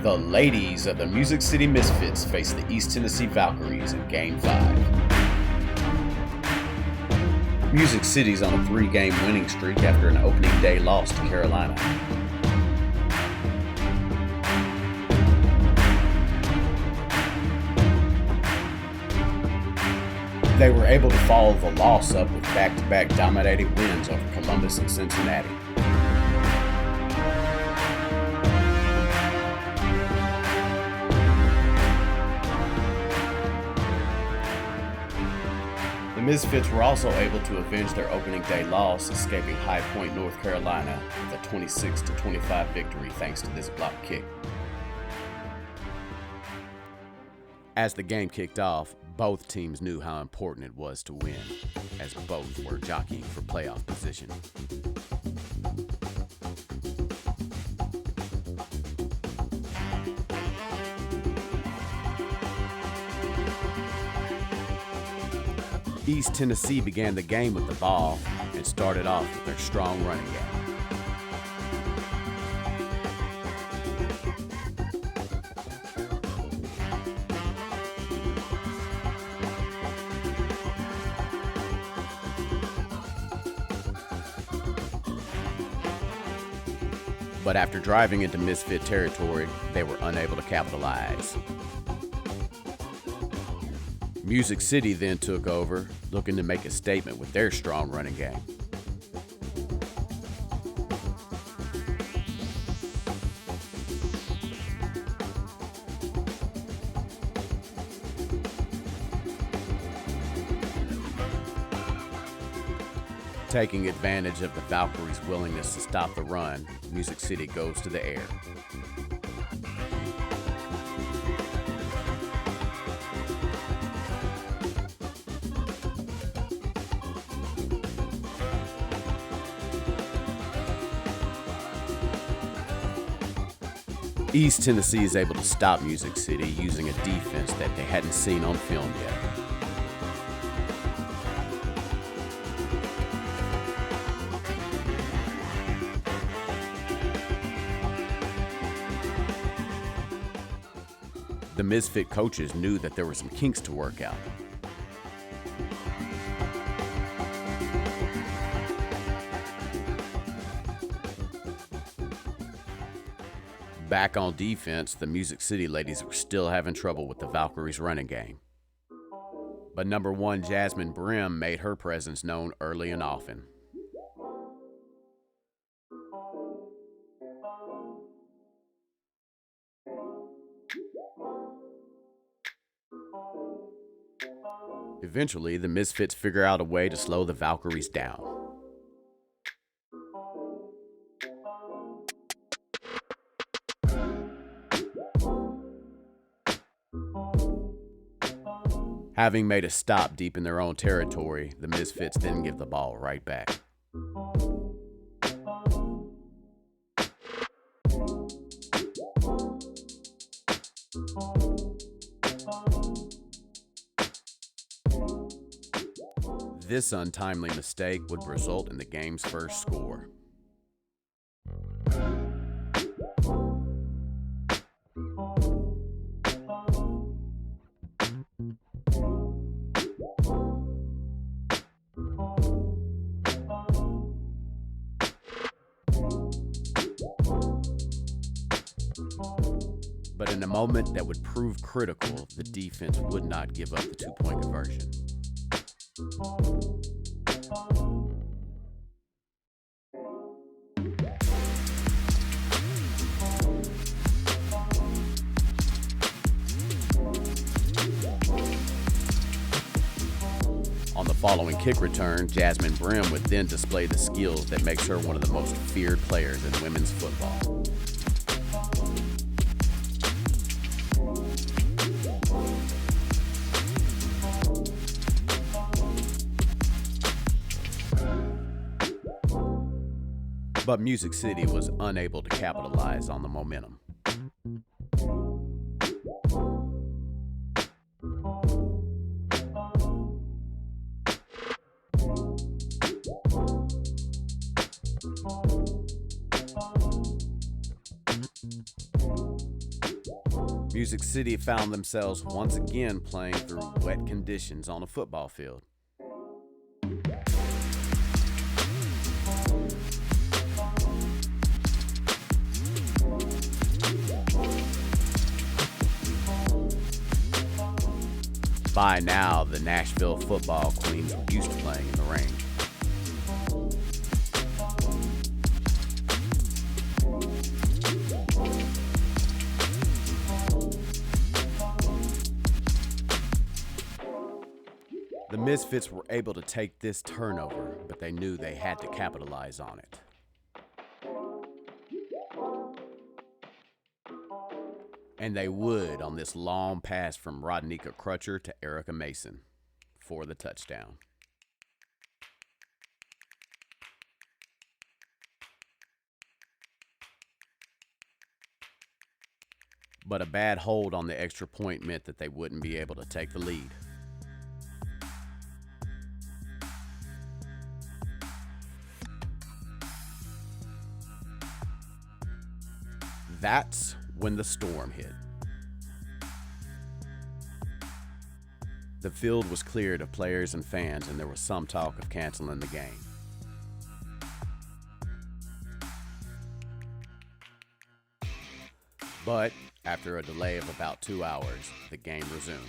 The ladies of the Music City Mizfits face the East Tennessee Valkyries in Game 5. Music City's on a 3-game winning streak after an opening day loss to Carolina. They were able to follow the loss up with back-to-back dominating wins over Columbus and Cincinnati. The Mizfits were also able to avenge their opening day loss, escaping High Point, North Carolina with a 26-25 victory thanks to this block kick. As the game kicked off, both teams knew how important it was to win, as both were jockeying for playoff position. East Tennessee began the game with the ball and started off with their strong running game. But after driving into Mizfit territory, they were unable to capitalize. Music City then took over, looking to make a statement with their strong running game. Taking advantage of the Valkyries' willingness to stop the run, Music City goes to the air. East Tennessee is able to stop Music City using a defense that they hadn't seen on film yet. The Mizfit coaches knew that there were some kinks to work out. Back on defense, the Music City ladies were still having trouble with the Valkyries' running game. But number 1 Jasmine Brim made her presence known early and often. Eventually, the Mizfits figure out a way to slow the Valkyries down. Having made a stop deep in their own territory, the Mizfits then give the ball right back. This untimely mistake would result in the game's first score. But in a moment that would prove critical, the defense would not give up the 2-point conversion. On the following kick return, Jasmine Brim would then display the skills that makes her one of the most feared players in women's football. But Music City was unable to capitalize on the momentum. Music City found themselves once again playing through wet conditions on a football field. By now, the Nashville football queens were used to playing in the rain. The Mizfits were able to take this turnover, but they knew they had to capitalize on it. And they would on this long pass from Rodnika Crutcher to Erica Mason for the touchdown. But a bad hold on the extra point meant that they wouldn't be able to take the lead. That's when the storm hit. The field was cleared of players and fans, and there was some talk of canceling the game. But after a delay of about 2 hours, the game resumed.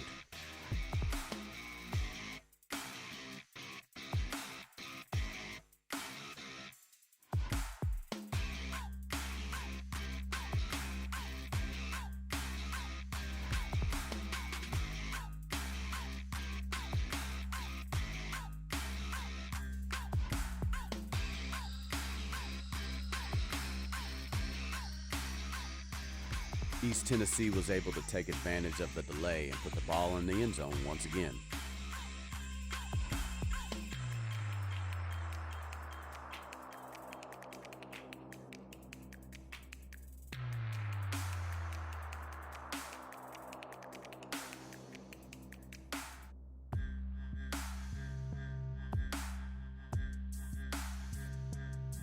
East Tennessee was able to take advantage of the delay and put the ball in the end zone once again.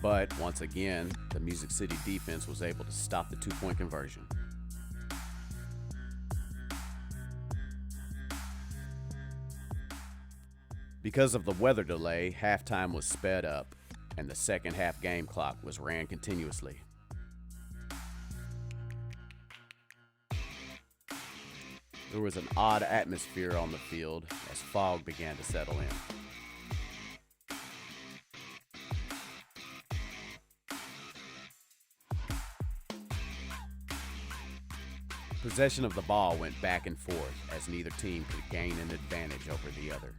But once again, the Music City defense was able to stop the two-point conversion. Because of the weather delay, halftime was sped up, and the second half game clock was ran continuously. There was an odd atmosphere on the field as fog began to settle in. Possession of the ball went back and forth as neither team could gain an advantage over the other.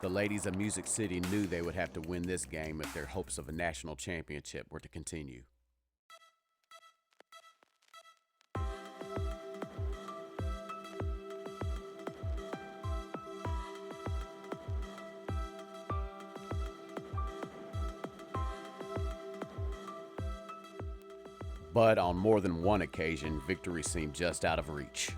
The ladies of Music City knew they would have to win this game if their hopes of a national championship were to continue. But on more than one occasion, victory seemed just out of reach.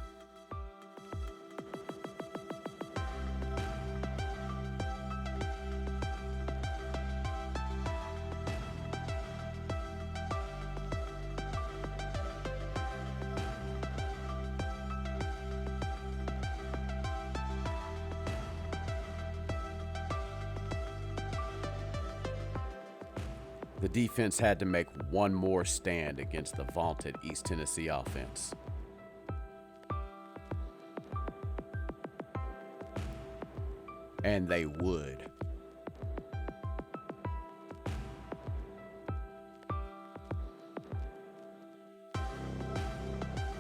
The defense had to make one more stand against the vaunted East Tennessee offense. And they would.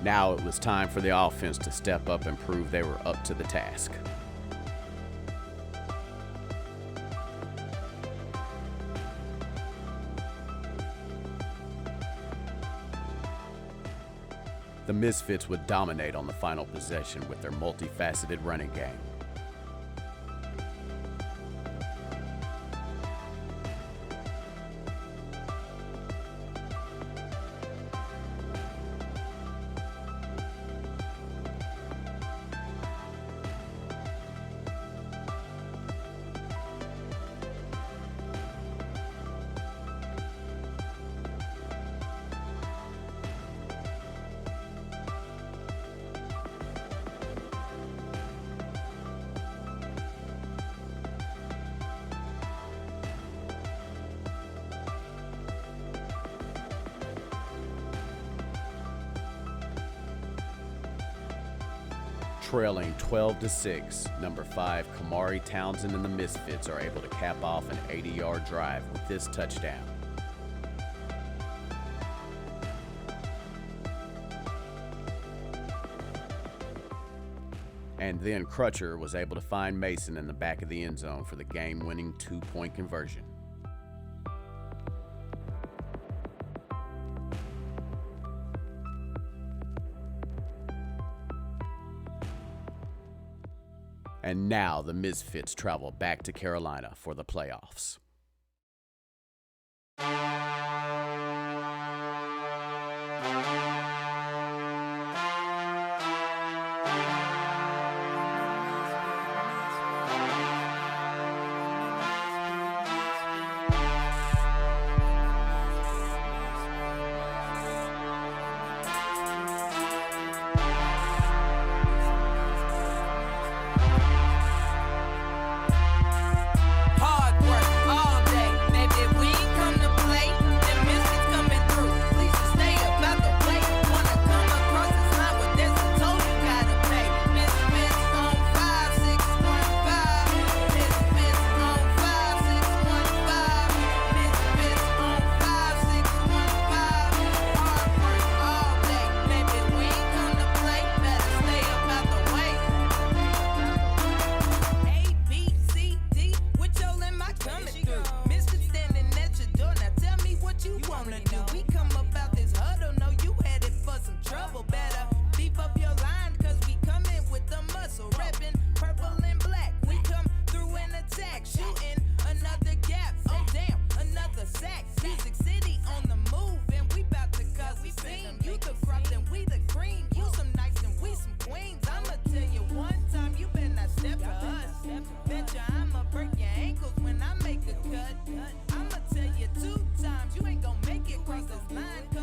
Now it was time for the offense to step up and prove they were up to the task. The Mizfits would dominate on the final possession with their multifaceted running game. Trailing 12-6, number 5 Kamari Townsend and the Mizfits are able to cap off an 80-yard drive with this touchdown. And then Crutcher was able to find Mason in the back of the end zone for the game-winning 2-point conversion. And now the Mizfits travel back to Carolina for the playoffs. I'ma tell you 2 times, you ain't gon' make it cross this line.